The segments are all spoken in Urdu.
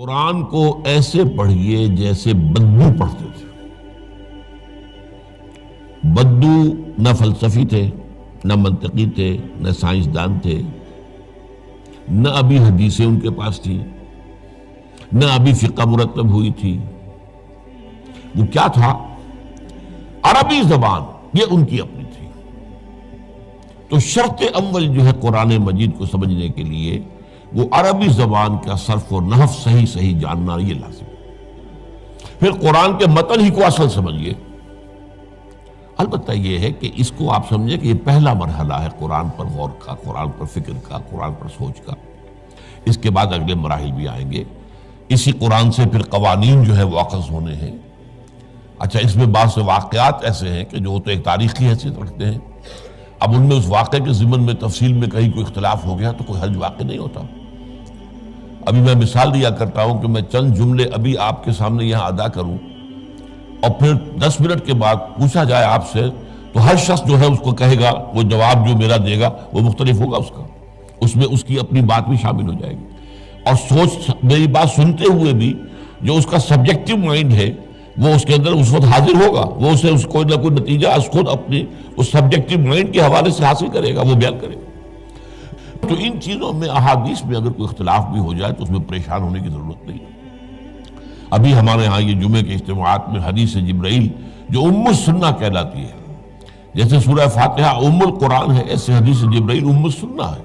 قرآن کو ایسے پڑھیے جیسے بدو پڑھتے تھے۔ بدو نہ فلسفی تھے، نہ منطقی تھے، نہ سائنسدان تھے، نہ ابھی حدیثیں ان کے پاس تھی، نہ ابھی فقہ مرتب ہوئی تھی۔ وہ کیا تھا؟ عربی زبان، یہ ان کی اپنی تھی۔ تو شرط اول جو ہے قرآن مجید کو سمجھنے کے لیے وہ عربی زبان کا صرف و نحو صحیح جاننا، یہ لازم ہے۔ پھر قرآن کے متن ہی کو اصل سمجھیے۔ البتہ یہ ہے کہ اس کو آپ سمجھیں کہ یہ پہلا مرحلہ ہے قرآن پر غور کا، قرآن پر فکر کا، قرآن پر سوچ کا۔ اس کے بعد اگلے مراحل بھی آئیں گے۔ اسی قرآن سے پھر قوانین جو ہے وہ اخذ ہونے ہیں۔ اچھا، اس میں بعض سے واقعات ایسے ہیں کہ جو تو ایک تاریخی حیثیت رکھتے ہیں۔ اب ان میں اس واقعے کے ضمن میں تفصیل میں کہیں کوئی اختلاف ہو گیا تو کوئی حرج واقع نہیں ہوتا۔ ابھی میں مثال دیا کرتا ہوں کہ میں چند جملے ابھی آپ کے سامنے یہاں ادا کروں اور پھر 10 منٹ کے بعد پوچھا جائے آپ سے تو ہر شخص جو ہے اس کو کہے گا، وہ جواب جو میرا دے گا وہ مختلف ہوگا اس کا، اس میں اس کی اپنی بات بھی شامل ہو جائے گی۔ اور سوچ میری بات سنتے ہوئے بھی جو اس کا سبجیکٹو مائنڈ ہے وہ اس کے اندر اس وقت حاضر ہوگا، وہ اسے کوئی نہ کوئی نتیجہ اس خود اپنی اس سبجیکٹو مائنڈ کے حوالے سے حاصل کرے گا، وہ بیان کرے گا۔ تو ان چیزوں میں احادیث میں اگر کوئی اختلاف بھی ہو جائے تو اس میں پریشان ہونے کی ضرورت نہیں۔ ابھی ہمارے ہاں یہ جمعے کے اجتماعات میں حدیث جبرائیل جو ام السنہ کہلاتی ہے، جیسے سورہ فاتحہ ام القرآن ہے، ایسے حدیث جبرائیل ام السنہ ہے،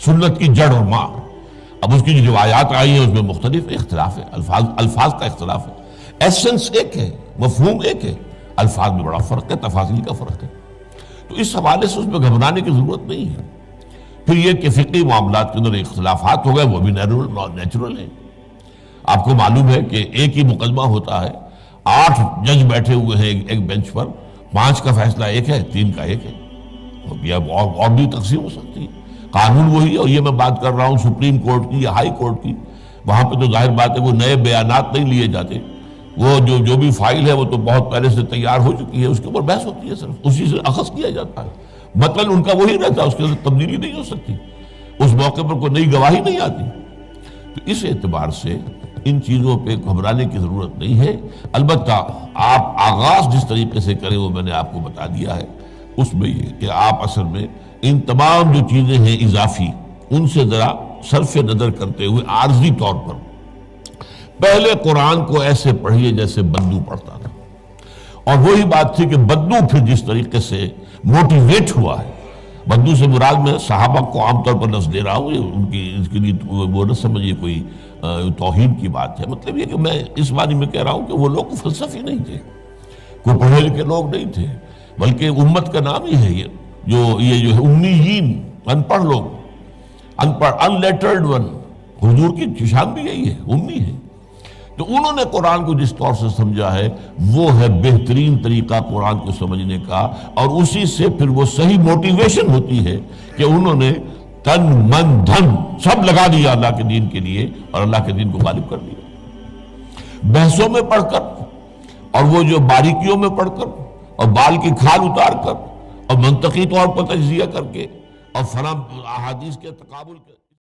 سنت کی جڑ اور ماں۔ اب اس کی جو روایات آئی ہیں اس میں مختلف اختلاف ہے، الفاظ کا اختلاف ہے۔ ایسنس ایک ہے، مفہوم ایک ہے، الفاظ میں بڑا فرق ہے، تفاصیل کا فرق ہے۔ تو اس حوالے سے اس میں گھبرانے کی ضرورت نہیں ہے۔ پھر یہ کہ فقہی معاملات کے اندر اختلافات ہو گئے، وہ بھی نیچرل ہیں۔ آپ کو معلوم ہے کہ ایک ہی مقدمہ ہوتا ہے، 8 جج بیٹھے ہوئے ہیں ایک بینچ پر، 5 کا فیصلہ ایک ہے، 3 کا ایک ہے، اور بھی تقسیم ہو سکتی ہے۔ قانون وہی ہے، اور یہ میں بات کر رہا ہوں سپریم کورٹ کی یا ہائی کورٹ کی، وہاں پہ تو ظاہر بات ہے وہ نئے بیانات نہیں لیے جاتے، وہ جو بھی فائل ہے وہ تو بہت پہلے سے تیار ہو چکی ہے، اس کے اوپر بحث ہوتی ہے، صرف اسی سے اخذ کیا جاتا ہے۔ مطلب ان کا وہی رہتا ہے، اس کے اندر تبدیلی نہیں ہو سکتی، اس موقع پر کوئی نئی گواہی نہیں آتی۔ تو اس اعتبار سے ان چیزوں پہ گھبرانے کی ضرورت نہیں ہے۔ البتہ آپ آغاز جس طریقے سے کریں وہ میں نے آپ کو بتا دیا ہے، اس میں یہ کہ آپ اصل میں ان تمام جو چیزیں ہیں اضافی، ان سے ذرا صرف نظر کرتے ہوئے عارضی طور پر پہلے قرآن کو ایسے پڑھیے جیسے بدو پڑھتا تھا۔ اور وہی بات تھی کہ بدو پھر جس طریقے سے موٹیویٹ ہوا ہے، بدو سے مراد میں صحابہ کو عام طور پر لفظ دے رہا ہوں، ان کی اس کے لیے وہ نہ سمجھیے کوئی توہین کی بات ہے، مطلب یہ کہ میں اس معنی میں کہہ رہا ہوں کہ وہ لوگ فلسفی نہیں تھے، کوئی پڑھے لکھے لوگ نہیں تھے، بلکہ امت کا نام ہی ہے یہ جو ہے امیین، ان پڑھ لوگ، ان پڑھ، ان لیٹرڈ ون، حضور کی شان بھی یہی ہے، امی ہے۔ تو انہوں نے قرآن کو جس طور سے سمجھا ہے وہ ہے بہترین طریقہ قرآن کو سمجھنے کا، اور اسی سے پھر وہ صحیح موٹیویشن ہوتی ہے کہ انہوں نے تن من دھن سب لگا دیا اللہ کے دین کے لیے اور اللہ کے دین کو غالب کر دیا۔ بحثوں میں پڑھ کر اور وہ جو باریکیوں میں پڑھ کر اور بال کی کھال اتار کر اور منطقی طور پر تجزیہ کر کے اور فلاں احادیث کے تقابل کے